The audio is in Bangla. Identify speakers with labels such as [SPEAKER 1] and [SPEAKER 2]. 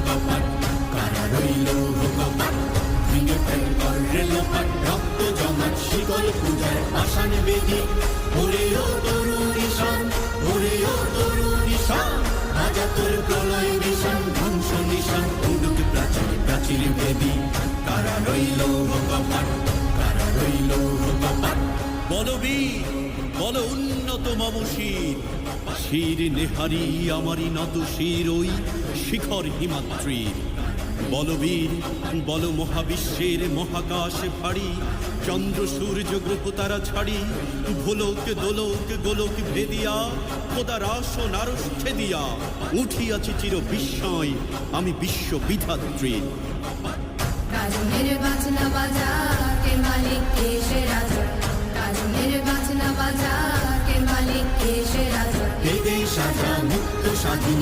[SPEAKER 1] কপাট, কারা রইল কপাট, ভেঙে ফেল কর রেলপাট, রক্ত জমাট শিকল পূজার পাষাণ বেদি, ওরে ও তরুণ ঈশান, ওরে ও তরুণ ঈশান, রাজা তোর প্রলয় নিশান, ধ্বংস নিশান, উডুক প্রাচীর প্রাচীর বেদি, কারা রইল কপাট, কারা রইল কপাট।
[SPEAKER 2] বলবীর বল উন্নত মম শির, শির নেহারি আমারি নত শির ওই শিখর হিমাদ্রির। বলবীর বল মহাবিশ্বের মহাকাশ ভারী, চন্দ্র সূর্য গ্রহ তারা ছাড়ি, ভোলক দোলক গোলক ভেদিয়া, খোদার আসন আরশ ছেদিয়া, উঠিয়াছি চির বিস্ময় আমি বিশ্ব বিধাত্রীর।
[SPEAKER 3] কাজনের বাজনা বাজা কে মালিক কে সে রাজা, কাজনের বাজনা বাজা কে মালিক কে সে রাজা,
[SPEAKER 1] বেদে সাজা মুক্ত স্বাধীন